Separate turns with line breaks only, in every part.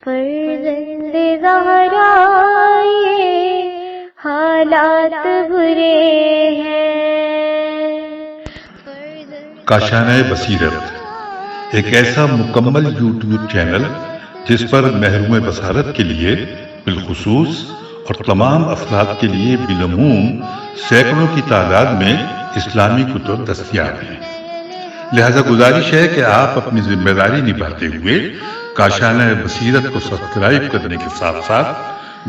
فرزند زہرا یہ حالات برے ہیں۔
کاشانۂ بصیرت ایک ایسا مکمل یوٹیوب چینل جس پر محروم بصارت کے لیے بالخصوص اور تمام افراد کے لیے بالعموم سینکڑوں کی تعداد میں اسلامی کتب دستیاب ہیں۔ لہذا گزارش ہے کہ آپ اپنی ذمہ داری نبھاتے ہوئے کاشانۂ بصیرت کو سبسکرائب کرنے کے ساتھ ساتھ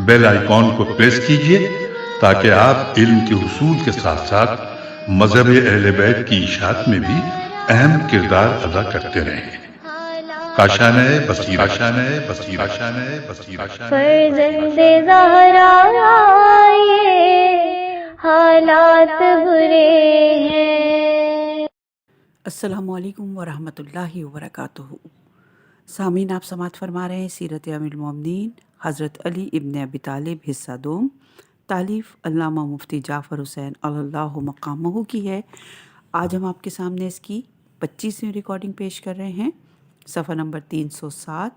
بیل آئیکن کو پریس کیجیے تاکہ آپ علم کے حصول کے ساتھ ساتھ مذہب اہل بیت کی اشاعت میں بھی اہم کردار ادا کرتے رہیں۔ کاشانۂ بصیرت، کاشانۂ بصیرت، کاشانۂ بصیرت۔
فرزند زہرا یہ حالات برے ہیں۔
السلام علیکم ورحمۃ اللہ وبرکاتہ۔ سامعین، آپ سماعت فرما رہے ہیں سیرت امیر المومنین حضرت علی ابن ابی طالب حصہ دوم، تالیف علامہ مفتی جعفر حسین اللہ مقامہ کی ہے۔ آج ہم آپ کے سامنے اس کی 25ویں ریکارڈنگ پیش کر رہے ہیں۔ صفحہ نمبر 307،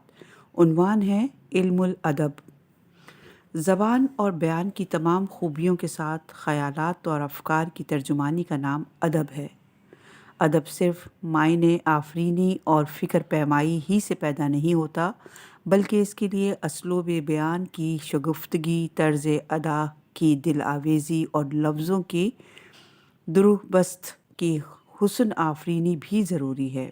عنوان ہے علم الادب۔ زبان اور بیان کی تمام خوبیوں کے ساتھ خیالات اور افکار کی ترجمانی کا نام ادب ہے۔ ادب صرف معنی آفرینی اور فکر پیمائی ہی سے پیدا نہیں ہوتا، بلکہ اس کے لیے اسلوب بیان کی شگفتگی، طرز ادا کی دل آویزی اور لفظوں کی دروبست کی حسن آفرینی بھی ضروری ہے۔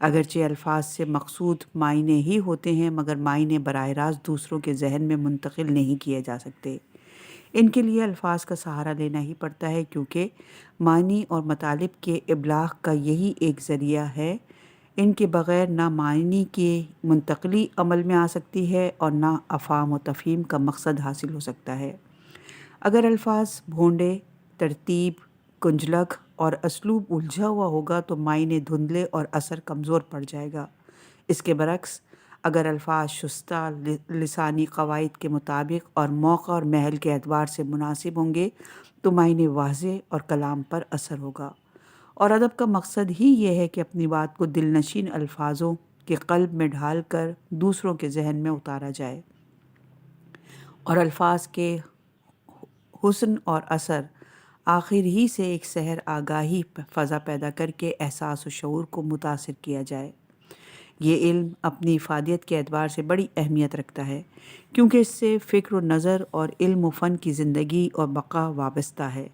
اگرچہ الفاظ سے مقصود معنی ہی ہوتے ہیں، مگر معنی براہ راست دوسروں کے ذہن میں منتقل نہیں کیے جا سکتے۔ ان کے لیے الفاظ کا سہارا لینا ہی پڑتا ہے، کیونکہ معنی اور مطالب کے ابلاغ کا یہی ایک ذریعہ ہے۔ ان کے بغیر نہ معنی کی منتقلی عمل میں آ سکتی ہے اور نہ افہام و تفہیم کا مقصد حاصل ہو سکتا ہے۔ اگر الفاظ بھونڈے، ترتیب کنجلک اور اسلوب الجھا ہوا ہوگا تو معنی دھندلے اور اثر کمزور پڑ جائے گا۔ اس کے برعکس اگر الفاظ شستہ، لسانی قواعد کے مطابق اور موقع اور محل کے اعتبار سے مناسب ہوں گے تو معنی واضح اور کلام پر اثر ہوگا۔ اور ادب کا مقصد ہی یہ ہے کہ اپنی بات کو دل نشین الفاظوں کے قلب میں ڈھال کر دوسروں کے ذہن میں اتارا جائے، اور الفاظ کے حسن اور اثر آخر ہی سے ایک سحر آگاہی فضا پیدا کر کے احساس و شعور کو متاثر کیا جائے۔ یہ علم اپنی افادیت کے اعتبار سے بڑی اہمیت رکھتا ہے، کیونکہ اس سے فکر و نظر اور علم و فن کی زندگی اور بقا وابستہ ہے۔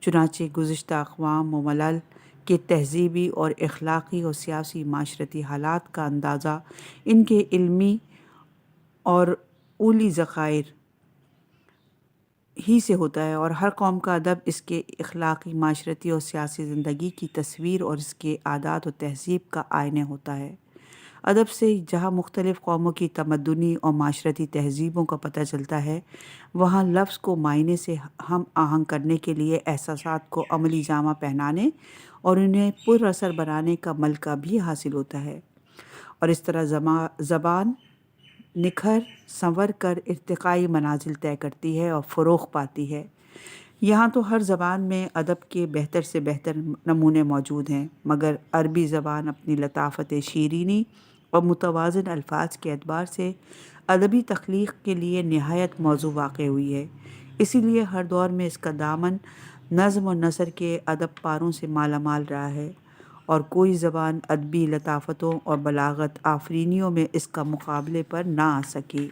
چنانچہ گزشتہ اقوام و ملل کے تہذیبی اور اخلاقی اور سیاسی معاشرتی حالات کا اندازہ ان کے علمی اور اولی ذخائر ہی سے ہوتا ہے، اور ہر قوم کا ادب اس کے اخلاقی، معاشرتی اور سیاسی زندگی کی تصویر اور اس کے عادات و تہذیب کا آئینہ ہوتا ہے۔ ادب سے جہاں مختلف قوموں کی تمدنی اور معاشرتی تہذیبوں کا پتہ چلتا ہے، وہاں لفظ کو معنی سے ہم آہنگ کرنے کے لیے احساسات کو عملی جامہ پہنانے اور انہیں پر اثر بنانے کا ملکہ بھی حاصل ہوتا ہے، اور اس طرح زبان نکھر سنور کر ارتقائی منازل طے کرتی ہے اور فروغ پاتی ہے۔ یہاں تو ہر زبان میں ادب کے بہتر سے بہتر نمونے موجود ہیں، مگر عربی زبان اپنی لطافت شیرینی اور متوازن الفاظ کے اعتبار سے ادبی تخلیق کے لیے نہایت موزوں واقع ہوئی ہے۔ اسی لیے ہر دور میں اس کا دامن نظم و نثر کے ادب پاروں سے مالا مال رہا ہے، اور کوئی زبان ادبی لطافتوں اور بلاغت آفرینیوں میں اس کا مقابلے پر نہ آ سکی۔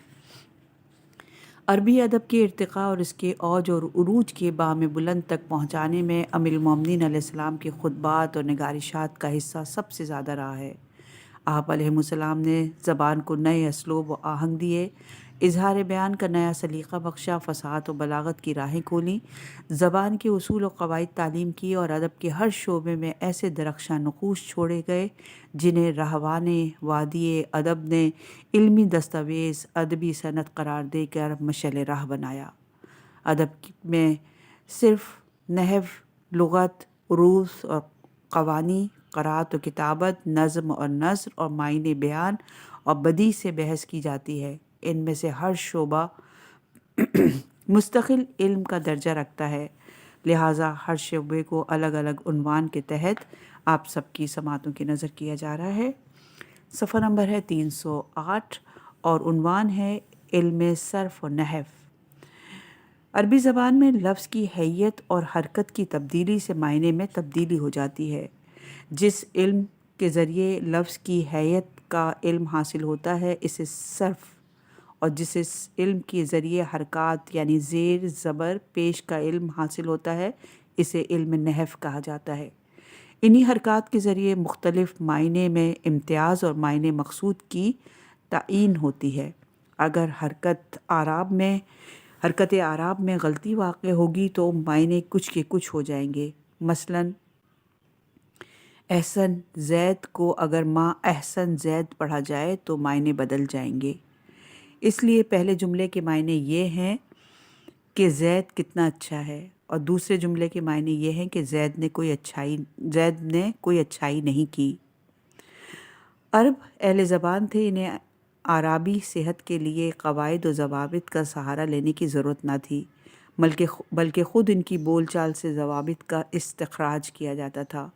عربی ادب کے ارتقاء اور اس کے اوج اور عروج کے بام بلند تک پہنچانے میں امیر المومنین علیہ السلام کے خطبات اور نگارشات کا حصہ سب سے زیادہ رہا ہے۔ آپ علیہ السلام نے زبان کو نئے اسلوب و آہنگ دیے، اظہار بیان کا نیا سلیقہ بخشا، فصاحت و بلاغت کی راہیں کھولیں، زبان کے اصول و قواعد تعلیم کی، اور ادب کے ہر شعبے میں ایسے درخشاں نقوش چھوڑے گئے جنہیں رہوان وادی ادب نے علمی دستاویز، ادبی صنعت قرار دے کر مشعل راہ بنایا۔ ادب میں صرف نحو، لغت، عروض اور قوانی، قرأت و کتابت، نظم اور نثر اور معنی بیان اور بدیع سے بحث کی جاتی ہے۔ ان میں سے ہر شعبہ مستقل علم کا درجہ رکھتا ہے، لہٰذا ہر شعبے کو الگ الگ عنوان کے تحت آپ سب کی سماعتوں کی نظر کیا جا رہا ہے۔ صفحہ نمبر ہے 308، اور عنوان ہے علم صرف و نحو۔ عربی زبان میں لفظ کی حیت اور حرکت کی تبدیلی سے معنی میں تبدیلی ہو جاتی ہے۔ جس علم کے ذریعے لفظ کی حیت کا علم حاصل ہوتا ہے اسے صرف، اور جس علم کے ذریعے حرکات یعنی زیر زبر پیش کا علم حاصل ہوتا ہے اسے علم نحو کہا جاتا ہے۔ انہی حرکات کے ذریعے مختلف معنی میں امتیاز اور معنی مقصود کی تعیین ہوتی ہے۔ اگر حرکت اعراب میں غلطی واقع ہوگی تو معنی کچھ کے کچھ ہو جائیں گے۔ مثلاً احسن زید کو اگر ماں احسن زید پڑھا جائے تو معنی بدل جائیں گے۔ اس لیے پہلے جملے کے معنی یہ ہیں کہ زید کتنا اچھا ہے، اور دوسرے جملے کے معنی یہ ہیں کہ زید نے کوئی اچھائی نہیں کی۔ عرب اہل زبان تھے، انہیں اعرابی صحت کے لیے قواعد و ضوابط کا سہارا لینے کی ضرورت نہ تھی، بلکہ خود ان کی بول چال سے ضوابط کا استخراج کیا جاتا تھا۔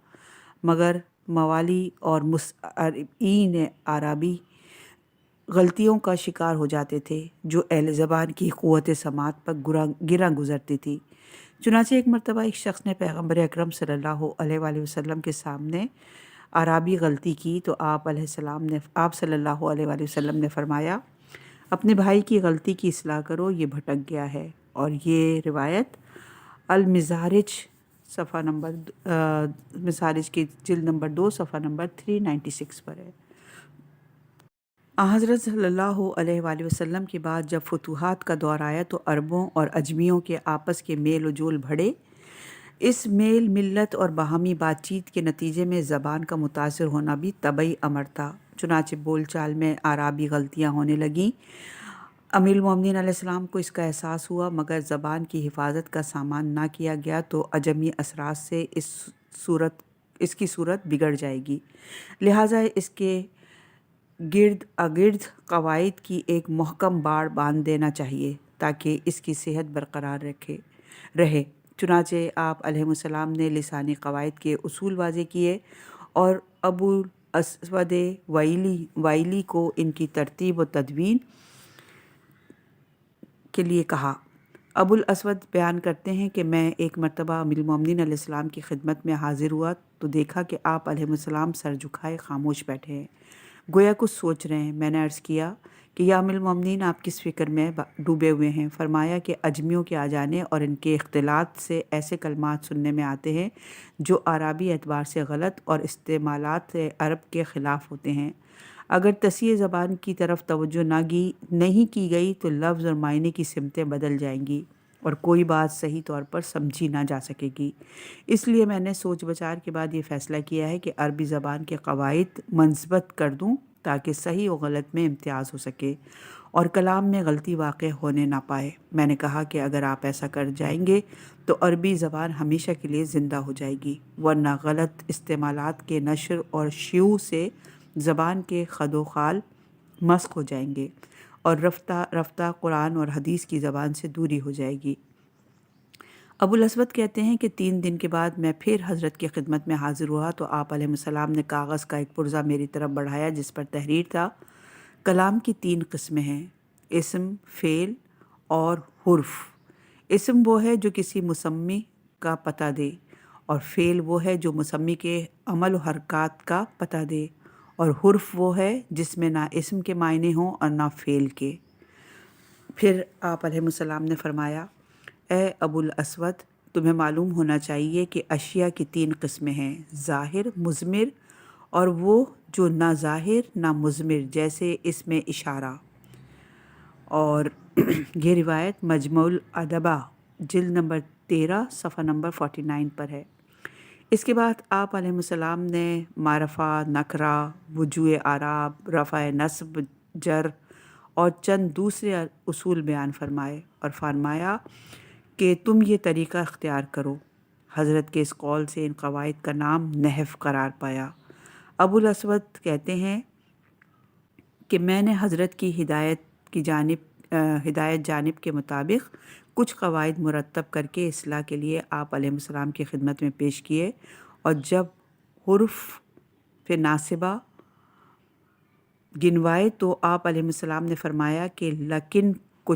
مگر موالی اور مصرعین اعرابی غلطیوں کا شکار ہو جاتے تھے جو اہل زبان کی قوت سماعت پر گراں گزرتی تھی۔ چنانچہ ایک مرتبہ ایک شخص نے پیغمبر اکرم صلی اللہ علیہ وآلہ وسلم کے سامنے اعرابی غلطی کی تو آپ صلی اللہ علیہ وآلہ وسلم نے فرمایا، اپنے بھائی کی غلطی کی اصلاح کرو، یہ بھٹک گیا ہے۔ اور یہ روایت المزارج مزارج کی جلد نمبر 2 صفحہ نمبر 396 پر ہے۔ حضرت صلی اللہ علیہ وآلہ وسلم کے بعد جب فتوحات کا دور آیا تو عربوں اور عجمیوں کے آپس کے میل و جول بڑھے۔ اس میل ملت اور باہمی بات چیت کے نتیجے میں زبان کا متاثر ہونا بھی طبعی امر تھا، چنانچہ بول چال میں اعرابی غلطیاں ہونے لگیں۔ امیر المومنین علیہ السلام کو اس کا احساس ہوا، مگر زبان کی حفاظت کا سامان نہ کیا گیا تو عجمی اثرات سے اس کی صورت بگڑ جائے گی، لہٰذا اس کے گرد قواعد کی ایک محکم باڑ باندھ دینا چاہیے تاکہ اس کی صحت برقرار رہے۔ چنانچہ آپ علیہ السلام نے لسانی قواعد کے اصول واضح کیے اور ابو الاسود وائلی کو ان کی ترتیب و تدوین کے لیے کہا۔ ابو الاسود بیان کرتے ہیں کہ میں ایک مرتبہ امیر المومنین علیہ السلام کی خدمت میں حاضر ہوا تو دیکھا کہ آپ علیہ السلام سر جھکائے خاموش بیٹھے ہیں، گویا کچھ سوچ رہے ہیں۔ میں نے عرض کیا کہ یا امیر المومنین آپ کس فکر میں ڈوبے ہوئے ہیں؟ فرمایا کہ عجمیوں کے آ جانے اور ان کے اختلاط سے ایسے کلمات سننے میں آتے ہیں جو اعرابی اعتبار سے غلط اور استعمالات عرب کے خلاف ہوتے ہیں۔ اگر تصحیح زبان کی طرف توجہ نہیں کی گئی تو لفظ اور معنی کی سمتیں بدل جائیں گی اور کوئی بات صحیح طور پر سمجھی نہ جا سکے گی۔ اس لیے میں نے سوچ بچار کے بعد یہ فیصلہ کیا ہے کہ عربی زبان کے قواعد منضبط کر دوں تاکہ صحیح و غلط میں امتیاز ہو سکے اور کلام میں غلطی واقع ہونے نہ پائے۔ میں نے کہا کہ اگر آپ ایسا کر جائیں گے تو عربی زبان ہمیشہ کے لیے زندہ ہو جائے گی، ورنہ غلط استعمالات کے نشر اور شیوع سے زبان کے خد و خال مسخ ہو جائیں گے اور رفتہ رفتہ قرآن اور حدیث کی زبان سے دوری ہو جائے گی۔ ابو الاسود کہتے ہیں کہ 3 دن کے بعد میں پھر حضرت کی خدمت میں حاضر ہوا تو آپ علیہ السلام نے کاغذ کا ایک پرزہ میری طرف بڑھایا جس پر تحریر تھا، کلام کی 3 قسمیں ہیں، اسم، فعل اور حرف۔ اسم وہ ہے جو کسی مسمی کا پتہ دے، اور فعل وہ ہے جو مسمی کے عمل و حرکات کا پتہ دے، اور حرف وہ ہے جس میں نہ اسم کے معنی ہوں اور نہ فعل کے۔ پھر آپ علیہ السلام نے فرمایا، اے ابو الاسود، تمہیں معلوم ہونا چاہیے کہ اشیاء کی 3 قسمیں ہیں، ظاہر، مضمر اور وہ جو نہ ظاہر نہ مضمر، جیسے اس میں اشارہ۔ اور یہ روایت مجموع الادبہ جلد نمبر 13 صفحہ نمبر 49 پر ہے۔ اس کے بعد آپ علیہ السلام نے معرفہ، نکرہ، وجوہ اعراب، رفع نصب، جر اور چند دوسرے اصول بیان فرمائے اور فرمایا کہ تم یہ طریقہ اختیار کرو۔ حضرت کے اس قول سے ان قواعد کا نام نحو قرار پایا۔ ابو الاسود کہتے ہیں کہ میں نے حضرت کی ہدایت جانب کے مطابق کچھ قواعد مرتب کر کے اصلاح کے لیے آپ علیہ السلام کی خدمت میں پیش کیے، اور جب حرف ناصبہ گنوائے تو آپ علیہ السلام نے فرمایا کہ لکن کو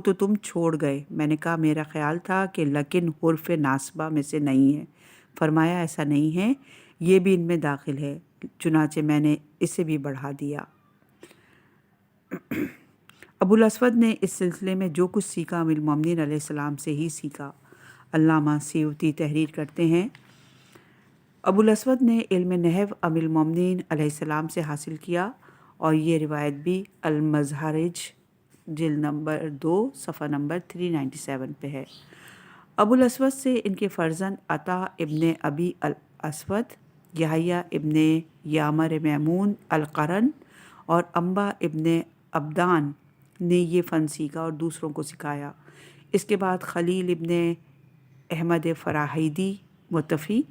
تو تم چھوڑ گئے۔ میں نے کہا میرا خیال تھا کہ لکن حرف ناصبہ میں سے نہیں ہے۔ فرمایا ایسا نہیں ہے، یہ بھی ان میں داخل ہے، چنانچہ میں نے اسے بھی بڑھا دیا۔ ابو الاسود نے اس سلسلے میں جو کچھ سیکھا امیر المومنین علیہ السلام سے ہی سیکھا۔ علامہ سیوطی تحریر کرتے ہیں، ابو الاسود نے علم نحو امیر المومنین علیہ السلام سے حاصل کیا، اور یہ روایت بھی المظہرج جلد نمبر 2 صفحہ نمبر 397 پہ ہے۔ ابو الاسود سے ان کے فرزند عطا ابن ابی الاسود، یحییٰ ابن یامر میمون القرن اور انبا ابن عبدان نے یہ فن سیکھا اور دوسروں کو سکھایا۔ اس کے بعد خلیل ابن احمد فراہیدی متفی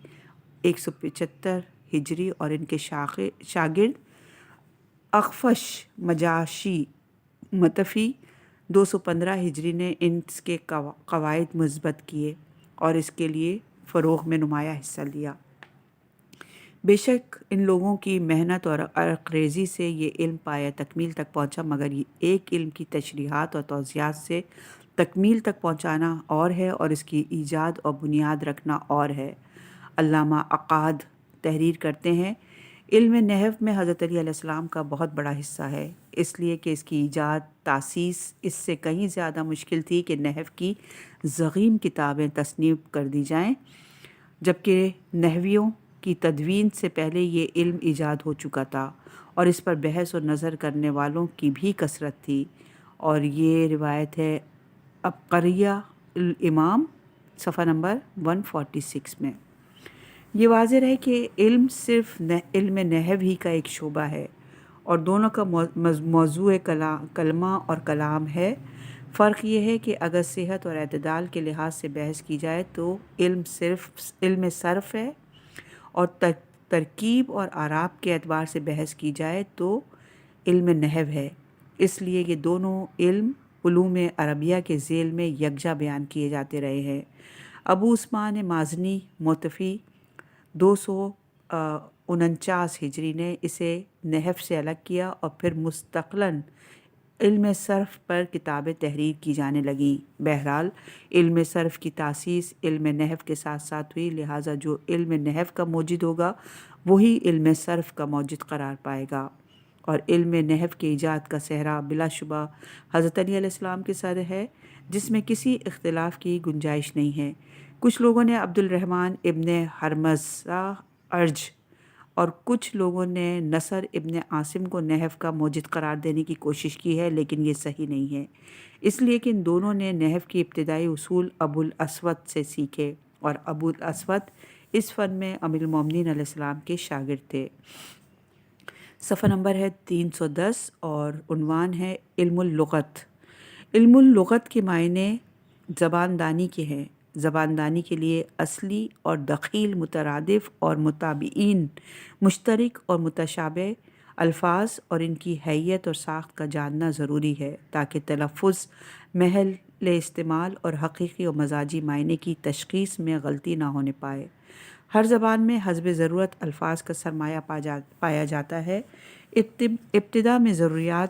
175 ہجری اور ان کے شاگرد اخفش مجاشی متفی 215 ہجری نے اس کے قواعد مثبت کیے اور اس کے لیے فروغ میں نمایاں حصہ لیا۔ بے شک ان لوگوں کی محنت اور عرق ریزی سے یہ علم پایہ تکمیل تک پہنچا، مگر ایک علم کی تشریحات اور توضیحات سے تکمیل تک پہنچانا اور ہے، اور اس کی ایجاد اور بنیاد رکھنا اور ہے۔ علامہ عقاد تحریر کرتے ہیں، علم نحو میں حضرت علی علیہ السلام کا بہت بڑا حصہ ہے، اس لیے کہ اس کی ایجاد تاسیس اس سے کہیں زیادہ مشکل تھی کہ نحو کی ضخیم کتابیں تصنیف کر دی جائیں، جبکہ نحویوں کی تدوین سے پہلے یہ علم ایجاد ہو چکا تھا اور اس پر بحث و نظر کرنے والوں کی بھی کثرت تھی۔ اور یہ روایت ہے عبقریہ الامام صفحہ نمبر 146 میں۔ یہ واضح رہے کہ علم صرف علم نحو ہی کا ایک شعبہ ہے اور دونوں کا موضوع کلمہ اور کلام ہے۔ فرق یہ ہے کہ اگر صحت اور اعتدال کے لحاظ سے بحث کی جائے تو علم صرف علم صرف ہے، اور ترکیب اور اعراب کے اعتبار سے بحث کی جائے تو علم نحو ہے۔ اس لیے یہ دونوں علوم عربیہ کے ذیل میں یکجا بیان کیے جاتے رہے ہیں۔ ابو عثمان مازنی متفی 249 ہجری نے اسے نحو سے الگ کیا اور پھر مستقلاً علم صرف پر کتابیں تحریر کی جانے لگیں۔ بہرحال علم صرف کی تاسیس علم نحو کے ساتھ ساتھ ہوئی، لہٰذا جو علم نحو کا موجد ہوگا وہی علم صرف کا موجد قرار پائے گا، اور علم نحو کے ایجاد کا صحرا بلا شبہ حضرت علی علیہ السلام کے سر ہے، جس میں کسی اختلاف کی گنجائش نہیں ہے۔ کچھ لوگوں نے عبد الرحمن ابن حرمزہ ارج اور کچھ لوگوں نے نصر ابن عاصم کو نحو کا موجد قرار دینے کی کوشش کی ہے، لیکن یہ صحیح نہیں ہے، اس لیے کہ ان دونوں نے نحو کی ابتدائی اصول ابو الاسود سے سیکھے، اور ابو الاسود اس فن میں امیر المومنین علیہ السلام کے شاگرد تھے۔ صفحہ نمبر ہے 310 اور عنوان ہے علم اللغت۔ علم اللغت کے معنی زبان دانی کے ہیں۔ زبان دانی کے لیے اصلی اور دخیل، مترادف اور متابعین، مشترک اور متشابہ الفاظ اور ان کی حیت اور ساخت کا جاننا ضروری ہے، تاکہ تلفظ، محل استعمال اور حقیقی و مزاجی معنی کی تشخیص میں غلطی نہ ہونے پائے۔ ہر زبان میں حسب ضرورت الفاظ کا سرمایہ پایا جاتا ہے۔ ابتدا میں ضروریات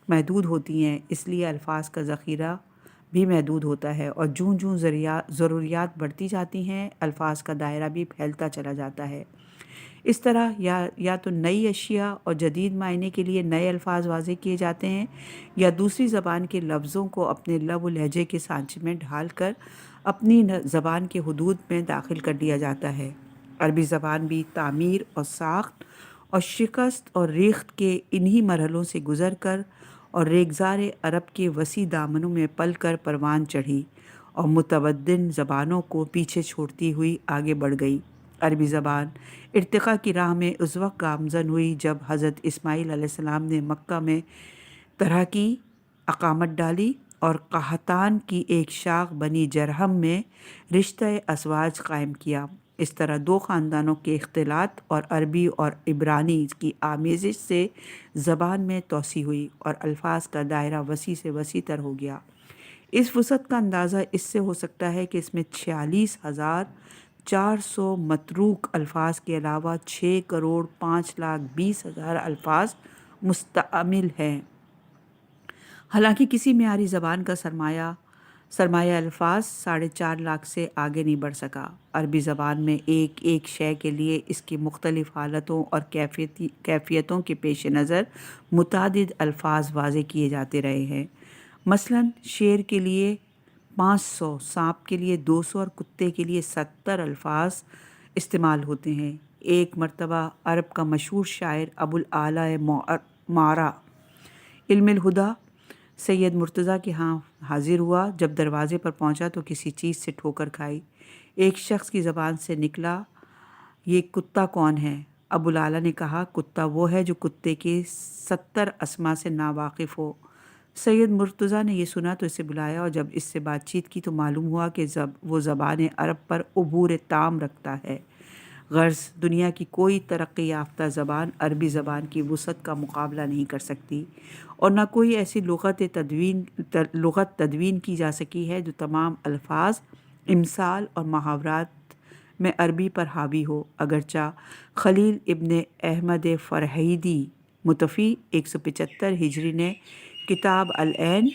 محدود ہوتی ہیں، اس لیے الفاظ کا ذخیرہ بھی محدود ہوتا ہے، اور جوں ضروریات بڑھتی جاتی ہیں الفاظ کا دائرہ بھی پھیلتا چلا جاتا ہے۔ اس طرح یا تو نئی اشیاء اور جدید معنی کے لیے نئے الفاظ واضح کیے جاتے ہیں، یا دوسری زبان کے لفظوں کو اپنے لب و لہجے کے سانچے میں ڈھال کر اپنی زبان کے حدود میں داخل کر دیا جاتا ہے۔ عربی زبان بھی تعمیر اور ساخت اور شکست اور ریخت کے انہی مرحلوں سے گزر کر اور ریگزار عرب کے وسیع دامنوں میں پل کر پروان چڑھی اور متمدن زبانوں کو پیچھے چھوڑتی ہوئی آگے بڑھ گئی۔ عربی زبان ارتقاء کی راہ میں اس وقت گامزن ہوئی جب حضرت اسماعیل علیہ السلام نے مکہ میں طرح کی اقامت ڈالی اور قحطان کی ایک شاخ بنی جرہم میں رشتہ ازواج قائم کیا۔ اس طرح دو خاندانوں کے اختلاط اور عربی اور عبرانی کی آمیزش سے زبان میں توسیع ہوئی اور الفاظ کا دائرہ وسیع سے وسیع تر ہو گیا۔ اس وسعت کا اندازہ اس سے ہو سکتا ہے کہ اس میں 46,400 متروک الفاظ کے علاوہ 6,05,20,000 الفاظ مستعمل ہیں۔ حالانکہ کسی معیاری زبان کا سرمایہ الفاظ 4.5 لاکھ سے آگے نہیں بڑھ سکا۔ عربی زبان میں ایک ایک شے کے لیے اس کی مختلف حالتوں اور کیفیتوں کے پیش نظر متعدد الفاظ واضح کیے جاتے رہے ہیں۔ مثلاً شیر کے لیے 500، سانپ کے لیے 200 اور کتے کے لیے 70 الفاظ استعمال ہوتے ہیں۔ ایک مرتبہ عرب کا مشہور شاعر ابو الاعلی مارا علم الہدا سید مرتضیٰ کے ہاں حاضر ہوا۔ جب دروازے پر پہنچا تو کسی چیز سے ٹھوکر کھائی۔ ایک شخص کی زبان سے نکلا، یہ کتا کون ہے؟ ابو الاعلی نے کہا، کتا وہ ہے جو کتے کے 70 اسما سے ناواقف ہو۔ سید مرتضیٰ نے یہ سنا تو اسے بلایا اور جب اس سے بات چیت کی تو معلوم ہوا کہ وہ زبان عرب پر عبور تام رکھتا ہے۔ غرض دنیا کی کوئی ترقی یافتہ زبان عربی زبان کی وسعت کا مقابلہ نہیں کر سکتی، اور نہ کوئی ایسی لغت تدوین کی جا سکی ہے جو تمام الفاظ، امثال اور محاورات میں عربی پر حاوی ہو۔ اگرچہ خلیل ابن احمد فرہیدی متوفی 175 ہجری نے کتاب العین،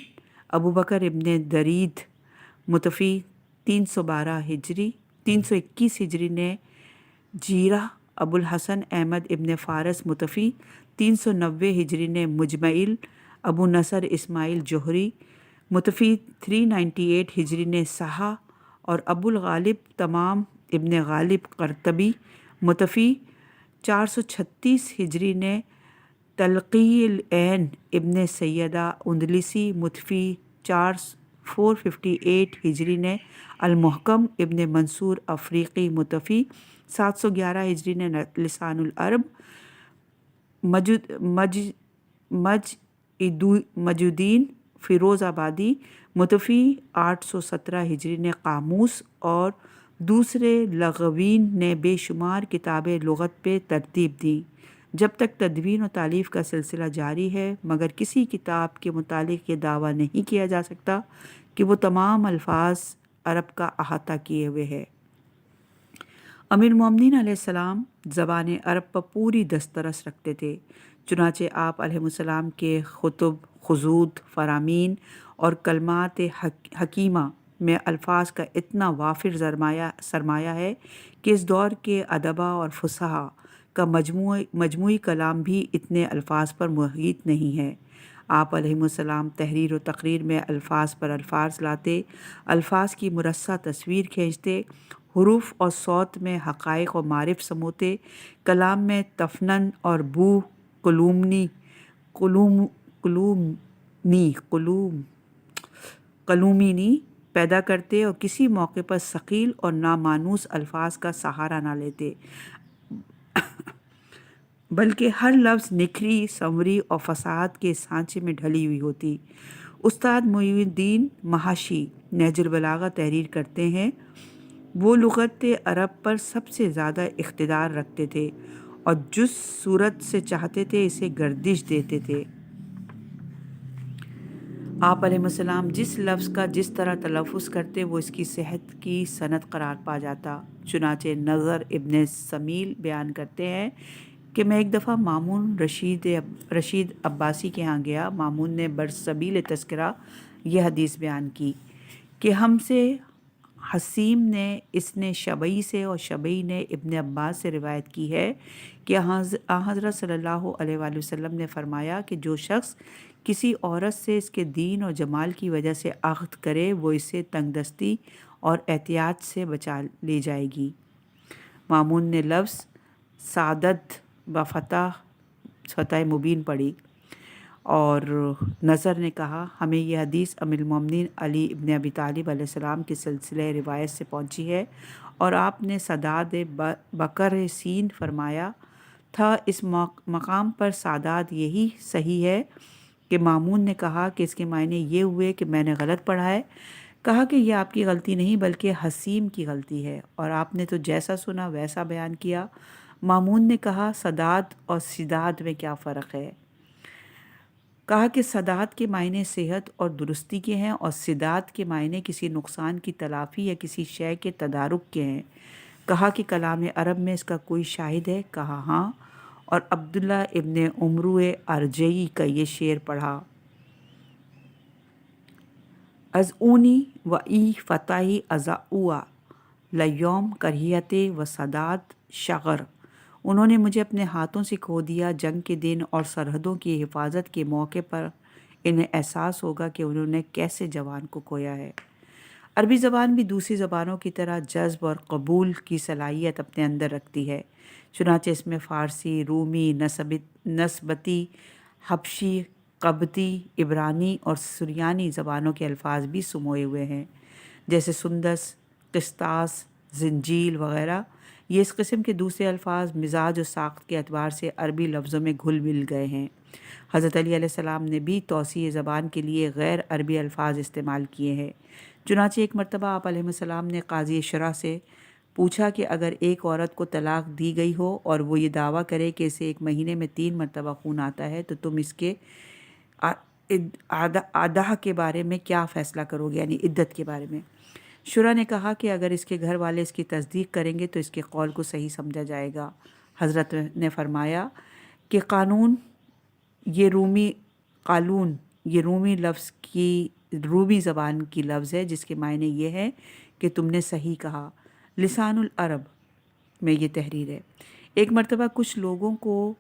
ابو بکر ابن درید متوفی 321 ہجری نے جیرہ، ابو الحسن احمد ابن فارس متوفی 390 ہجری نے مجمعیل، ابو نصر اسماعیل جوہری متوفی 398 ہجری نے صحا، اور ابو الغالب تمام ابن غالب قرطبی متوفی 436 ہجری نے تلقی العین، ابن سیدہ اندلسی متوفی 458 ہجری نے المحکم، ابن منصور افریقی متوفی 711 ہجری نے لسان العرب، مجدین فیروز آبادی متوفی 817 ہجری نے قاموس، اور دوسرے لغوین نے بے شمار کتابیں لغت پہ ترتیب دیں۔ جب تک تدوین و تالیف کا سلسلہ جاری ہے مگر کسی کتاب کے متعلق یہ دعویٰ نہیں کیا جا سکتا کہ وہ تمام الفاظ عرب کا احاطہ کیے ہوئے ہے۔ امیر المومنین علیہ السلام زبان عرب پر پوری دسترس رکھتے تھے، چنانچہ آپ علیہ السلام کے خطب، خطوط، فرامین اور کلمات حکیمہ میں الفاظ کا اتنا وافر سرمایہ ہے کہ اس دور کے ادبا اور فصحا کا مجموعی کلام بھی اتنے الفاظ پر محیط نہیں ہے۔ آپ علیہ السلام تحریر و تقریر میں الفاظ پر الفاظ لاتے، الفاظ کی مرصع تصویر کھینچتے، حروف اور صوت میں حقائق و معارف سموتے، کلام میں تفنن اور بو قلومینی پیدا کرتے اور کسی موقع پر ثقیل اور نامانوس الفاظ کا سہارا نہ لیتے، بلکہ ہر لفظ نکھری، سنوری اور فصاحت کے سانچے میں ڈھلی ہوئی ہوتی۔ استاد معین الدین محاشی نہج البلاغہ تحریر کرتے ہیں، وہ لغت عرب پر سب سے زیادہ اقتدار رکھتے تھے اور جس صورت سے چاہتے تھے اسے گردش دیتے تھے۔ آپ علیہ السلام جس لفظ کا جس طرح تلفظ کرتے وہ اس کی صحت کی سند قرار پا جاتا۔ چنانچہ نظر ابن سمیل بیان کرتے ہیں کہ میں ایک دفعہ مامون رشید عباسی کے ہاں گیا۔ مامون نے برسبیل تذکرہ یہ حدیث بیان کی کہ ہم سے حسیم نے، اس نے شبعی سے، اور شبعی نے ابن عباس سے روایت کی ہے کہ حضرت صلی اللہ علیہ وآلہ وسلم نے فرمایا کہ جو شخص کسی عورت سے اس کے دین اور جمال کی وجہ سے عقد کرے وہ اسے تنگ دستی اور احتیاط سے بچا لے جائے گی۔ مامون نے لفظ سعادت فتح مبین پڑھی اور نظر نے کہا ہمیں یہ حدیث امیر المومنین علی ابن ابی طالب علیہ السلام کے سلسلہ روایت سے پہنچی ہے اور آپ نے سداد بکر سین فرمایا تھا۔ اس مقام پر سعادت یہی صحیح ہے کہ مامون نے کہا کہ اس کے معنی یہ ہوئے کہ میں نے غلط پڑھا ہے۔ کہا کہ یہ آپ کی غلطی نہیں بلکہ حسیم کی غلطی ہے، اور آپ نے تو جیسا سنا ویسا بیان کیا۔ مامون نے کہا سداد اور سداد میں کیا فرق ہے؟ کہا کہ سداد کے معنی صحت اور درستی کے ہیں اور سداد کے معنی کسی نقصان کی تلافی یا کسی شے کے تدارک کے ہیں۔ کہا کہ کلام عرب میں اس کا کوئی شاہد ہے؟ کہا ہاں، اور عبداللہ ابن عمرو ارجعی کا یہ شعر پڑھا: از اونی و ای فتحی ازاؤا لیوم کریت و صداد شغر. انہوں نے مجھے اپنے ہاتھوں سے کھو دیا جنگ کے دن، اور سرحدوں کی حفاظت کے موقع پر انہیں احساس ہوگا کہ انہوں نے کیسے جوان کو کھویا ہے۔ عربی زبان بھی دوسری زبانوں کی طرح جذب اور قبول کی صلاحیت اپنے اندر رکھتی ہے، چنانچہ اس میں فارسی، رومی، نسبتی، حبشی، قبطی، عبرانی اور سریانی زبانوں کے الفاظ بھی سموئے ہوئے ہیں، جیسے سندس، قسطاس، زنجیل وغیرہ۔ یہ اس قسم کے دوسرے الفاظ مزاج و ساخت کے اعتبار سے عربی لفظوں میں گھل مل گئے ہیں۔ حضرت علی علیہ السلام نے بھی توسیع زبان کے لیے غیر عربی الفاظ استعمال کیے ہیں۔ چنانچہ ایک مرتبہ آپ علیہ السلام نے قاضی شرح سے پوچھا کہ اگر ایک عورت کو طلاق دی گئی ہو اور وہ یہ دعویٰ کرے کہ اسے ایک مہینے میں 3 مرتبہ خون آتا ہے تو تم اس کے ادا کے بارے میں کیا فیصلہ کرو گے، یعنی عدت کے بارے میں؟ شرح نے کہا کہ اگر اس کے گھر والے اس کی تصدیق کریں گے تو اس کے قول کو صحیح سمجھا جائے گا۔ حضرت نے فرمایا کہ قانون یہ رومی زبان کی لفظ ہے جس کے معنی یہ ہے کہ تم نے صحیح کہا۔ لسان العرب میں یہ تحریر ہے۔ ایک مرتبہ کچھ لوگوں کو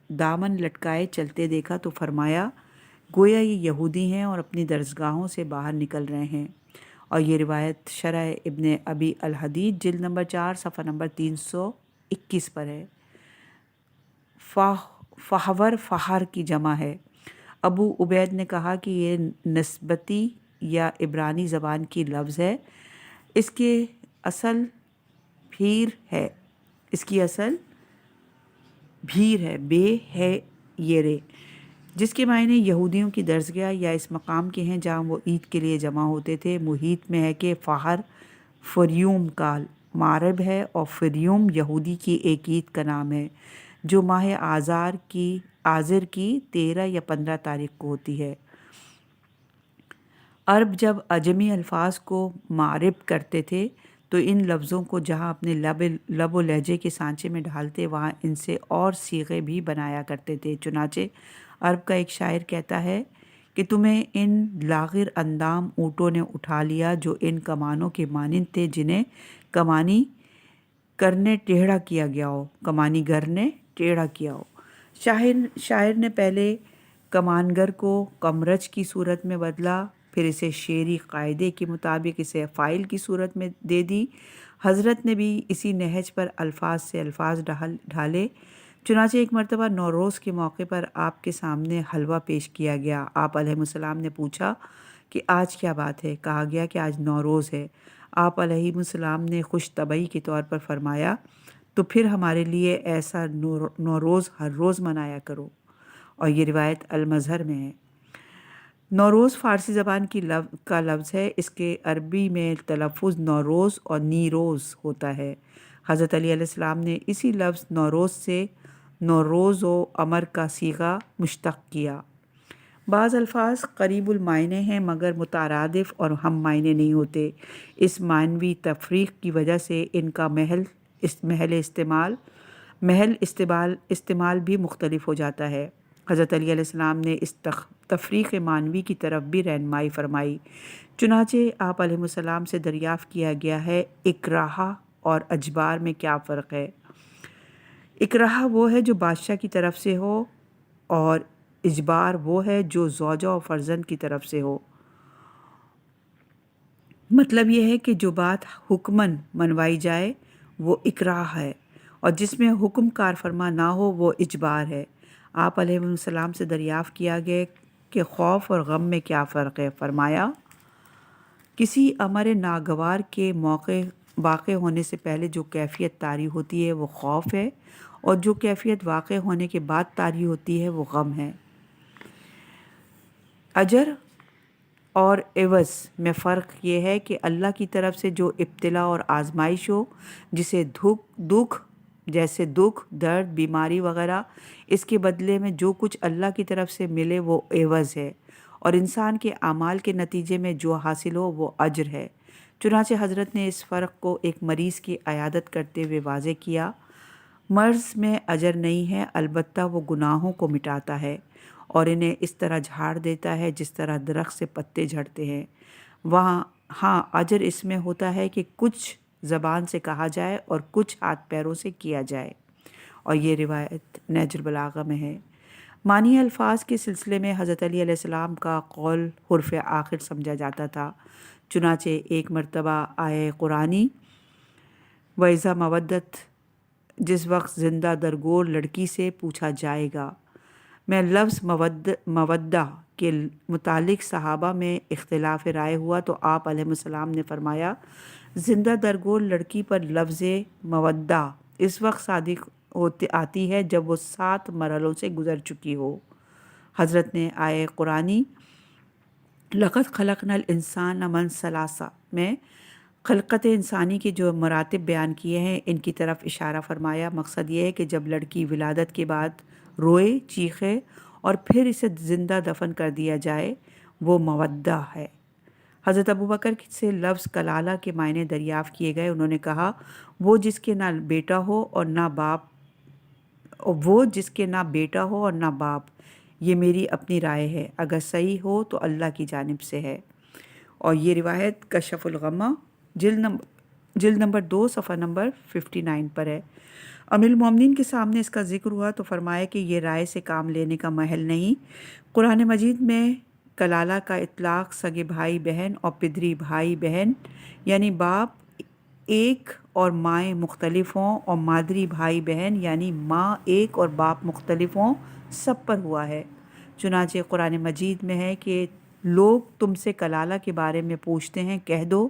دامن لٹکائے چلتے دیکھا تو فرمایا گویا یہ یہودی ہیں اور اپنی درسگاہوں سے باہر نکل رہے ہیں، اور یہ روایت شرح ابن ابی الحدید جلد نمبر 4 صفحہ نمبر 321 پر ہے۔ فحور فحر کی جمع ہے۔ ابو عبید نے کہا کہ یہ نسبتی یا عبرانی زبان کی لفظ ہے، اس کی اصل بھیر ہے، بے ہے یرے، جس کے معنی یہودیوں کی درسگاہ یا اس مقام کے ہیں جہاں وہ عید کے لیے جمع ہوتے تھے۔ محیط میں ہے کہ فحر فریوم کا معرب ہے، اور فریوم یہودی کی ایک عید کا نام ہے جو ماہ آذر کی 13 یا 15 تاریخ کو ہوتی ہے۔ عرب جب عجمی الفاظ کو معرب کرتے تھے تو ان لفظوں کو جہاں اپنے لب و لہجے کے سانچے میں ڈھالتے وہاں ان سے اور صیغے بھی بنایا کرتے تھے۔ چنانچہ عرب کا ایک شاعر کہتا ہے کہ تمہیں ان لاغر اندام اونٹوں نے اٹھا لیا جو ان کمانوں کے مانند تھے جنہیں کمانی گر نے ٹیڑھا کیا ہو۔ شاعر نے پہلے کمانگر کو کمرج کی صورت میں بدلا، پھر اسے شعری قاعدے کے مطابق اسے فاعل کی صورت میں دے دی۔ حضرت نے بھی اسی نہج پر الفاظ سے الفاظ ڈھالے۔ چنانچہ ایک مرتبہ نوروز کے موقع پر آپ کے سامنے حلوہ پیش کیا گیا۔ آپ علیہ السلام نے پوچھا کہ آج کیا بات ہے؟ کہا گیا کہ آج نوروز ہے۔ آپ علیہ السلام نے خوش طبعی کے طور پر فرمایا تو پھر ہمارے لیے ایسا نوروز ہر روز منایا کرو، اور یہ روایت المظہر میں ہے۔ نوروز فارسی زبان کا لفظ ہے، اس کے عربی میں تلفظ نوروز اور نیروز ہوتا ہے۔ حضرت علی علیہ السلام نے اسی لفظ نوروز سے نوروز و امر کا صیغہ مشتق کیا۔ بعض الفاظ قریب المعنی ہیں مگر مترادف اور ہم معنی نہیں ہوتے۔ اس معنوی تفریق کی وجہ سے ان کا محل استعمال بھی مختلف ہو جاتا ہے۔ حضرت علی علیہ السلام نے اس تفریق معنوی کی طرف بھی رہنمائی فرمائی۔ چنانچہ آپ علیہ السلام سے دریافت کیا گیا ہے اکراہ اور اجبار میں کیا فرق ہے؟ اکراہ وہ ہے جو بادشاہ کی طرف سے ہو، اور اجبار وہ ہے جو زوجہ و فرزند کی طرف سے ہو۔ مطلب یہ ہے کہ جو بات حکماً منوائی جائے وہ اکراہ ہے، اور جس میں حکم کار فرما نہ ہو وہ اجبار ہے۔ آپ علیہ السلام سے دریافت کیا گیا کہ خوف اور غم میں کیا فرق ہے؟ فرمایا کسی امر ناگوار کے واقع ہونے سے پہلے جو کیفیت طاری ہوتی ہے وہ خوف ہے، اور جو کیفیت واقع ہونے کے بعد طاری ہوتی ہے وہ غم ہے۔ اجر اور عوض میں فرق یہ ہے کہ اللہ کی طرف سے جو ابتلا اور آزمائش ہو، جیسے دکھ، درد، بیماری وغیرہ، اس کے بدلے میں جو کچھ اللہ کی طرف سے ملے وہ عوض ہے، اور انسان کے اعمال کے نتیجے میں جو حاصل ہو وہ اجر ہے۔ چنانچہ حضرت نے اس فرق کو ایک مریض کی عیادت کرتے ہوئے واضح کیا۔ مرض میں اجر نہیں ہے، البتہ وہ گناہوں کو مٹاتا ہے اور انہیں اس طرح جھاڑ دیتا ہے جس طرح درخت سے پتے جھڑتے ہیں۔ ہاں اجر اس میں ہوتا ہے کہ کچھ زبان سے کہا جائے اور کچھ ہاتھ پیروں سے کیا جائے، اور یہ روایت نہج البلاغہ میں ہے۔ معنی الفاظ کے سلسلے میں حضرت علی علیہ السلام کا قول حرف آخر سمجھا جاتا تھا، چنانچہ ایک مرتبہ آیہ قرآنی وَإِذَا مَوَدَّت جس وقت زندہ درگور لڑکی سے پوچھا جائے گا، میں لفظ مودہ کے متعلق صحابہ میں اختلاف رائے ہوا تو آپ علیہ السلام نے فرمایا، زندہ درگور لڑکی پر لفظ مودہ اس وقت صادق آتی ہے جب وہ 7 مرحلوں سے گزر چکی ہو۔ حضرت نے آیہ قرآنی لَقَدْ خَلَقْنَا الْإِنسَانَ مِنْ صَلَاصَةٍ میں خلقت انسانی کے جو مراتب بیان کیے ہیں ان کی طرف اشارہ فرمایا۔ مقصد یہ ہے کہ جب لڑکی ولادت کے بعد روئے، چیخے اور پھر اسے زندہ دفن کر دیا جائے، وہ مودہ ہے۔ حضرت ابوبکر سے لفظ کلالہ کے معنی دریافت کیے گئے۔ انہوں نے کہا، وہ جس کے نہ بیٹا ہو اور نہ باپ، یہ میری اپنی رائے ہے، اگر صحیح ہو تو اللہ کی جانب سے ہے۔ اور یہ روایت کشف الغمہ جلد نمبر 2 صفحہ نمبر 59 پر ہے۔ امیر المومنین کے سامنے اس کا ذکر ہوا تو فرمایا کہ یہ رائے سے کام لینے کا محل نہیں۔ قرآن مجید میں کلالہ کا اطلاق سگے بھائی بہن اور پدری بھائی بہن یعنی باپ ایک اور مائیں مختلف ہوں، اور مادری بھائی بہن یعنی ماں ایک اور باپ مختلف ہوں، سب پر ہوا ہے۔ چنانچہ قرآن مجید میں ہے کہ لوگ تم سے کلالہ کے بارے میں پوچھتے ہیں، کہہ دو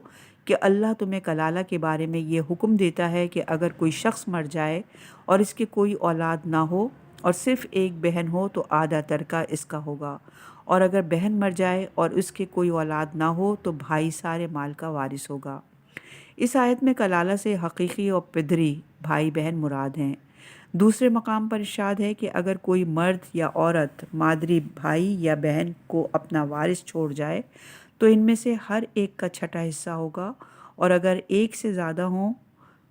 کہ اللہ تمہیں کلالہ کے بارے میں یہ حکم دیتا ہے کہ اگر کوئی شخص مر جائے اور اس کے کوئی اولاد نہ ہو اور صرف ایک بہن ہو تو آدھا ترکہ اس کا ہوگا، اور اگر بہن مر جائے اور اس کے کوئی اولاد نہ ہو تو بھائی سارے مال کا وارث ہوگا۔ اس آیت میں کلالہ سے حقیقی اور پدری بھائی بہن مراد ہیں۔ دوسرے مقام پر ارشاد ہے کہ اگر کوئی مرد یا عورت مادری بھائی یا بہن کو اپنا وارث چھوڑ جائے تو ان میں سے ہر ایک کا چھٹا حصہ ہوگا، اور اگر ایک سے زیادہ ہوں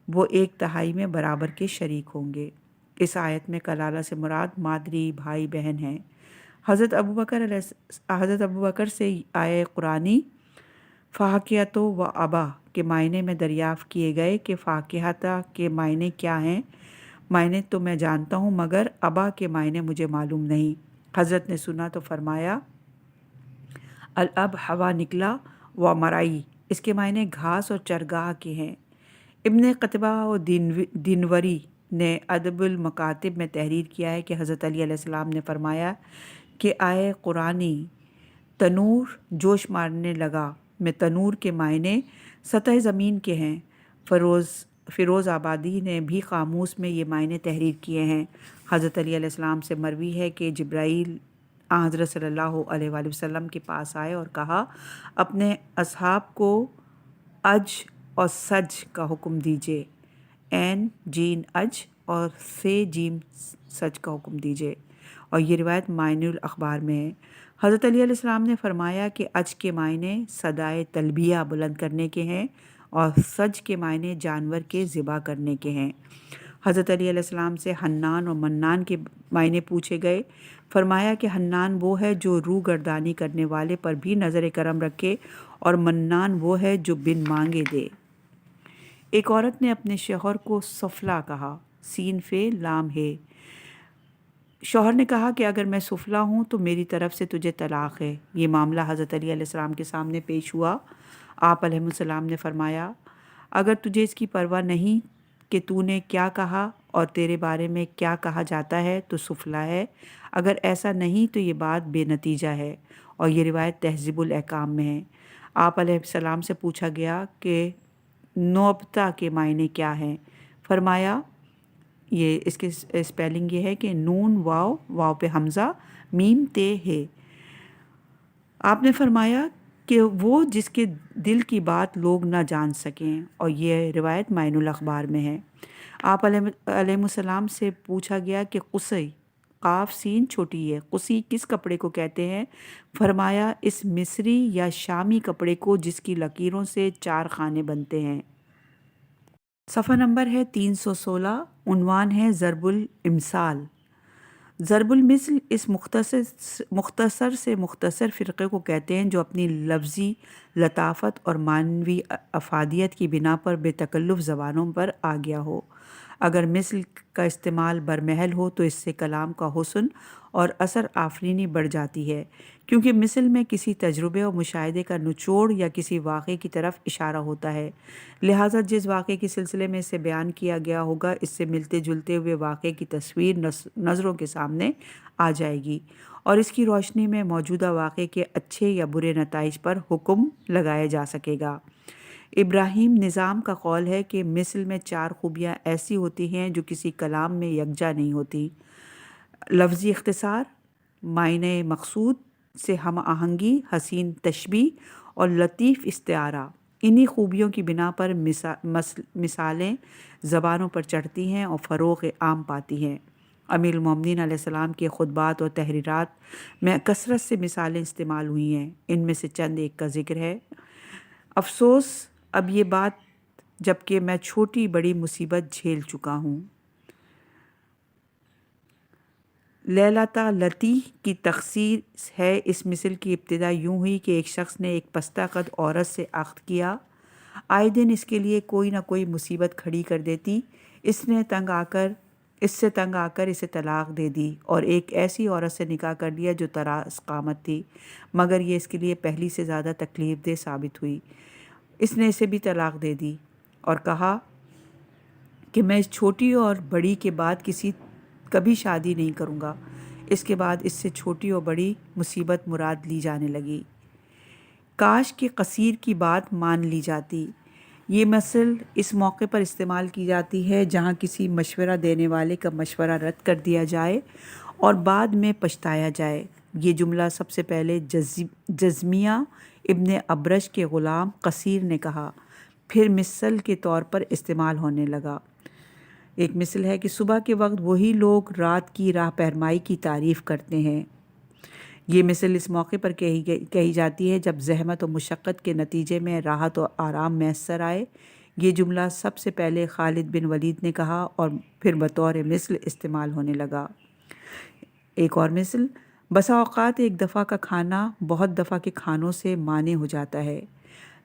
وہ 1/3 میں برابر کے شریک ہوں گے۔ اس آیت میں کلالہ سے مراد مادری بھائی بہن ہیں۔ حضرت ابوبکر سے آیہ قرآنی فاقیہۃ و ابا کے معنی میں دریافت کیے گئے کہ فاقیہۃ کے معنی کیا ہیں؟ معنی تو میں جانتا ہوں مگر ابا کے معنی مجھے معلوم نہیں۔ حضرت نے سنا تو فرمایا، الاب ہوا نکلا و مرائی، اس کے معنی گھاس اور چرگاہ کے ہیں۔ ابن قتیبہ و دینوری نے ادب المکاتب میں تحریر کیا ہے کہ حضرت علی علیہ السلام نے فرمایا کہ آیہ قرآنی تنور جوش مارنے لگا میں تنور کے معنی سطح زمین کے ہیں۔ فیروز آبادی نے بھی قاموس میں یہ معنی تحریر کیے ہیں۔ حضرت علی علیہ السلام سے مروی ہے کہ جبرائیل حضرت صلی اللہ علیہ وآلہ وسلم کے پاس آئے اور کہا، اپنے اصحاب کو اج اور سج کا حکم دیجیے، عین جین اج اور سے جیم سج کا حکم دیجیے، اور یہ روایت معین الاخبار میں ہے۔ حضرت علی علیہ السلام نے فرمایا کہ اج کے معنی صدائے تلبیہ بلند کرنے کے ہیں اور سج کے معنی جانور کے ذبح کرنے کے ہیں۔ حضرت علی علیہ السلام سے حنان اور منان کے معنی پوچھے گئے، فرمایا کہ حنان وہ ہے جو روح گردانی کرنے والے پر بھی نظر کرم رکھے، اور منان وہ ہے جو بن مانگے دے۔ ایک عورت نے اپنے شوہر کو سفلا کہا، سین فے لام ہے۔ شوہر نے کہا کہ اگر میں سفلا ہوں تو میری طرف سے تجھے طلاق ہے۔ یہ معاملہ حضرت علی علیہ السلام کے سامنے پیش ہوا۔ آپ علیہ السلام نے فرمایا، اگر تجھے اس کی پرواہ نہیں کہ تو نے کیا کہا اور تیرے بارے میں کیا کہا جاتا ہے تو سفلا ہے، اگر ایسا نہیں تو یہ بات بے نتیجہ ہے، اور یہ روایت تہذیب الاحکام میں ہے۔ آپ علیہ السلام سے پوچھا گیا کہ نوبتا کے معنی کیا ہیں؟ فرمایا، یہ اس کے اسپیلنگ یہ ہے کہ نون واو پہ حمزہ میم تے ہے۔ آپ نے فرمایا کہ وہ جس کے دل کی بات لوگ نہ جان سکیں، اور یہ روایت معین الاخبار میں ہے۔ آپ علیہ السلام سے پوچھا گیا کہ قصی قاف سین چھوٹی ہے، قصی کس کپڑے کو کہتے ہیں؟ فرمایا، اس مصری یا شامی کپڑے کو جس کی لکیروں سے 4 خانے بنتے ہیں۔ صفحہ نمبر ہے 316، عنوان ہے ضرب الامثال۔ ضرب المثل اس مختصر سے مختصر فرقے کو کہتے ہیں جو اپنی لفظی لطافت اور معنوی افادیت کی بنا پر بے تکلف زبانوں پر آ گیا ہو۔ اگر مثل کا استعمال برمحل ہو تو اس سے کلام کا حسن اور اثر آفرینی بڑھ جاتی ہے، کیونکہ مثل میں کسی تجربے اور مشاہدے کا نچوڑ یا کسی واقعے کی طرف اشارہ ہوتا ہے، لہٰذا جس واقعے کے سلسلے میں اسے بیان کیا گیا ہوگا اس سے ملتے جلتے ہوئے واقعے کی تصویر نظروں کے سامنے آ جائے گی، اور اس کی روشنی میں موجودہ واقعے کے اچھے یا برے نتائج پر حکم لگایا جا سکے گا۔ ابراہیم نظام کا قول ہے کہ مثل میں 4 خوبیاں ایسی ہوتی ہیں جو کسی کلام میں یکجا نہیں ہوتی: لفظی اختصار، معنی مقصود سے ہم آہنگی، حسین تشبیہ اور لطیف استعارہ۔ انہی خوبیوں کی بنا پر مثالیں زبانوں پر چڑھتی ہیں اور فروغ عام پاتی ہیں۔ امیر المومنین علیہ السلام کے خطبات اور تحریرات میں کثرت سے مثالیں استعمال ہوئی ہیں، ان میں سے چند ایک کا ذکر ہے: افسوس اب یہ بات جبکہ میں چھوٹی بڑی مصیبت جھیل چکا ہوں۔ لیلۃ لطی کی تخصیص ہے۔ اس مثل کی ابتدا یوں ہوئی کہ ایک شخص نے ایک پستہ قد عورت سے عقد کیا، آئے دن اس کے لیے کوئی نہ کوئی مصیبت کھڑی کر دیتی، اس سے تنگ آ کر اسے طلاق دے دی اور ایک ایسی عورت سے نکاح کر لیا جو طراز قامت تھی، مگر یہ اس کے لیے پہلی سے زیادہ تکلیف دہ ثابت ہوئی۔ اس نے اسے بھی طلاق دے دی اور کہا کہ میں اس چھوٹی اور بڑی کے بعد کبھی شادی نہیں کروں گا۔ اس کے بعد اس سے چھوٹی اور بڑی مصیبت مراد لی جانے لگی۔ کاش کہ قصیر کی بات مان لی جاتی۔ یہ مثل اس موقع پر استعمال کی جاتی ہے جہاں کسی مشورہ دینے والے کا مشورہ رد کر دیا جائے اور بعد میں پچھتایا جائے۔ یہ جملہ سب سے پہلے جزمیہ ابن ابرش کے غلام قصیر نے کہا، پھر مثل کے طور پر استعمال ہونے لگا۔ ایک مثل ہے کہ صبح کے وقت وہی لوگ رات کی راہ پہنمائی کی تعریف کرتے ہیں۔ یہ مثل اس موقع پر کہی جاتی ہے جب زحمت و مشقت کے نتیجے میں راحت و آرام میسر آئے۔ یہ جملہ سب سے پہلے خالد بن ولید نے کہا اور پھر بطور مثل استعمال ہونے لگا۔ ایک اور مثل: بسا اوقات ایک دفعہ کا کھانا بہت دفعہ کے کھانوں سے مانع ہو جاتا ہے۔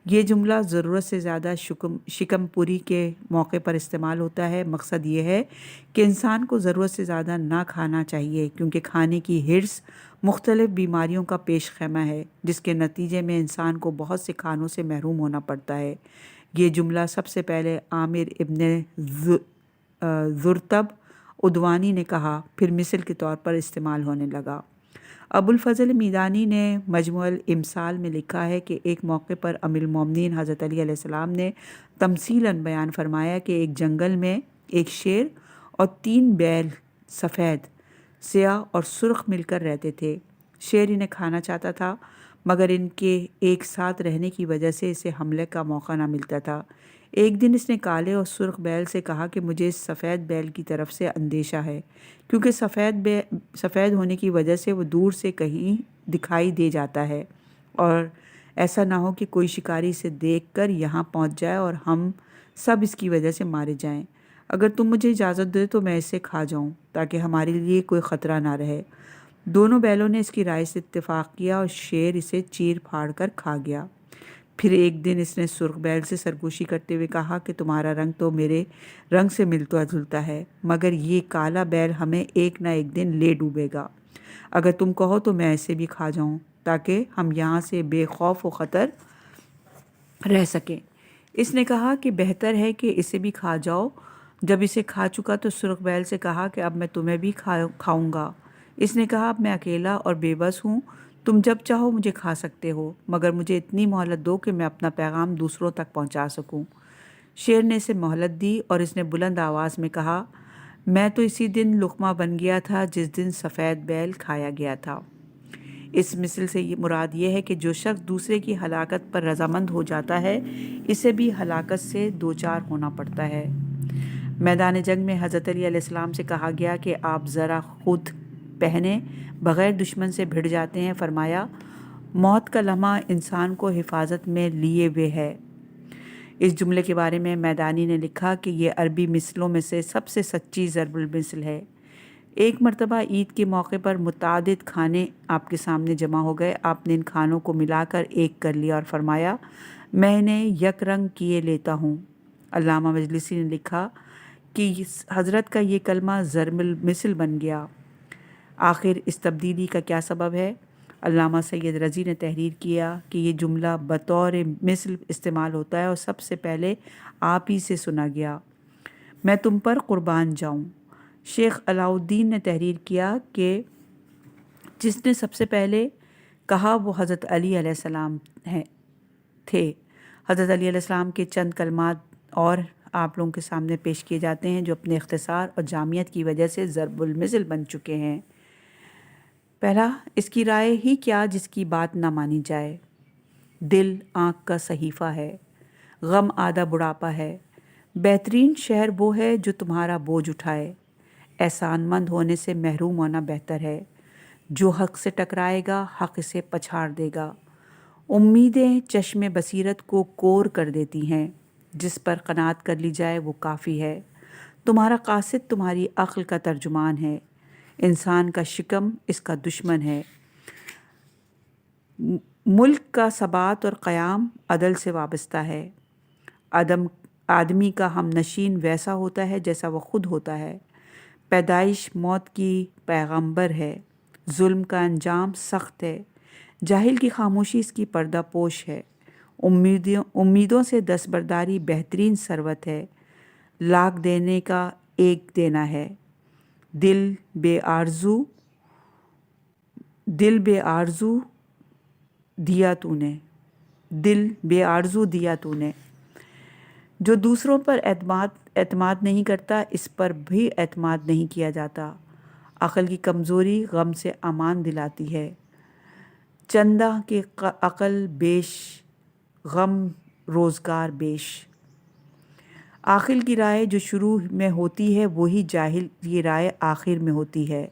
یہ جملہ ضرورت سے زیادہ شکم پوری کے موقع پر استعمال ہوتا ہے۔ مقصد یہ ہے کہ انسان کو ضرورت سے زیادہ نہ کھانا چاہیے، کیونکہ کھانے کی ہرس مختلف بیماریوں کا پیش خیمہ ہے، جس کے نتیجے میں انسان کو بہت سے کھانوں سے محروم ہونا پڑتا ہے۔ یہ جملہ سب سے پہلے عامر ابن زرتب عدوانی نے کہا، پھر مثل کے طور پر استعمال ہونے لگا۔ ابو الفضل میدانی نے مجموع الامثال میں لکھا ہے کہ ایک موقع پر امیر المومنین حضرت علی علیہ السلام نے تمثیلاً بیان فرمایا کہ ایک جنگل میں ایک شیر اور 3 بیل سفید، سیاہ اور سرخ مل کر رہتے تھے۔ شیر انہیں کھانا چاہتا تھا، مگر ان کے ایک ساتھ رہنے کی وجہ سے اسے حملے کا موقع نہ ملتا تھا۔ ایک دن اس نے کالے اور سرخ بیل سے کہا کہ مجھے اس سفید بیل کی طرف سے اندیشہ ہے، کیونکہ سفید ہونے کی وجہ سے وہ دور سے کہیں دکھائی دے جاتا ہے، اور ایسا نہ ہو کہ کوئی شکاری اسے دیکھ کر یہاں پہنچ جائے اور ہم سب اس کی وجہ سے مارے جائیں۔ اگر تم مجھے اجازت دے تو میں اسے کھا جاؤں تاکہ ہمارے لیے کوئی خطرہ نہ رہے۔ دونوں بیلوں نے اس کی رائے سے اتفاق کیا اور شیر اسے چیر پھاڑ کر کھا گیا۔ پھر ایک دن اس نے سرخ بیل سے سرگوشی کرتے ہوئے کہا کہ تمہارا رنگ تو میرے رنگ سے ملتا جلتا ہے، مگر یہ کالا بیل ہمیں ایک نہ ایک دن لے ڈوبے گا۔ اگر تم کہو تو میں اسے بھی کھا جاؤں تاکہ ہم یہاں سے بے خوف و خطر رہ سکیں۔ اس نے کہا کہ بہتر ہے کہ اسے بھی کھا جاؤ۔ جب اسے کھا چکا تو سرخ بیل سے کہا کہ اب میں تمہیں بھی کھاؤں گا۔ اس نے کہا اب میں اکیلا اور بے بس ہوں، تم جب چاہو مجھے کھا سکتے ہو، مگر مجھے اتنی مہلت دو کہ میں اپنا پیغام دوسروں تک پہنچا سکوں۔ شیر نے اسے مہلت دی اور اس نے بلند آواز میں کہا، میں تو اسی دن لقمہ بن گیا تھا جس دن سفید بیل کھایا گیا تھا۔ اس مثل سے مراد یہ ہے کہ جو شخص دوسرے کی ہلاکت پر رضامند ہو جاتا ہے، اسے بھی ہلاکت سے دوچار ہونا پڑتا ہے۔ میدان جنگ میں حضرت علی علیہ السلام سے کہا گیا کہ آپ ذرا خود پہنے بغیر دشمن سے بھڑ جاتے ہیں۔ فرمایا، موت کا لمحہ انسان کو حفاظت میں لیے ہوئے ہے۔ اس جملے کے بارے میں میدانی نے لکھا کہ یہ عربی مثلوں میں سے سب سے سچی ضرب المثل ہے۔ ایک مرتبہ عید کے موقع پر متعدد کھانے آپ کے سامنے جمع ہو گئے۔ آپ نے ان کھانوں کو ملا کر ایک کر لیا اور فرمایا، میں نے یک رنگ کیے لیتا ہوں۔ علامہ مجلسی نے لکھا کہ حضرت کا یہ کلمہ ضرب المثل بن گیا۔ آخر اس تبدیلی کا کیا سبب ہے؟ علامہ سید رضی نے تحریر کیا کہ یہ جملہ بطور مثل استعمال ہوتا ہے اور سب سے پہلے آپ ہی سے سنا گیا۔ میں تم پر قربان جاؤں۔ شیخ علاء الدین نے تحریر کیا کہ جس نے سب سے پہلے کہا وہ حضرت علی علیہ السلام تھے۔ حضرت علی علیہ السلام کے چند کلمات اور آپ لوگوں کے سامنے پیش کیے جاتے ہیں جو اپنے اختصار اور جامعیت کی وجہ سے ضرب المثل بن چکے ہیں۔ پہلا، اس کی رائے ہی کیا جس کی بات نہ مانی جائے۔ دل آنکھ کا صحیفہ ہے، غم آدھا بڑھاپا ہے، بہترین شہر وہ ہے جو تمہارا بوجھ اٹھائے، احسان مند ہونے سے محروم ہونا بہتر ہے، جو حق سے ٹکرائے گا حق اسے پچھاڑ دے گا، امیدیں چشم بصیرت کو کور کر دیتی ہیں، جس پر قناعت کر لی جائے وہ کافی ہے، تمہارا قاصد تمہاری عقل کا ترجمان ہے، انسان کا شکم اس کا دشمن ہے، ملک کا ثبات اور قیام عدل سے وابستہ ہے، آدمی کا ہم نشین ویسا ہوتا ہے جیسا وہ خود ہوتا ہے، پیدائش موت کی پیغمبر ہے، ظلم کا انجام سخت ہے، جاہل کی خاموشی اس کی پردہ پوش ہے، امیدوں سے دستبرداری بہترین ثروت ہے، لاکھ دینے کا ایک دینا ہے، دل بے آرزو دیا تو نے، جو دوسروں پر اعتماد نہیں کرتا اس پر بھی اعتماد نہیں کیا جاتا، عقل کی کمزوری غم سے امان دلاتی ہے، چندہ کے عقل بیش غم روزگار بیش، عاقل کی رائے جو شروع میں ہوتی ہے وہی جاہل کی رائے آخر میں ہوتی ہے،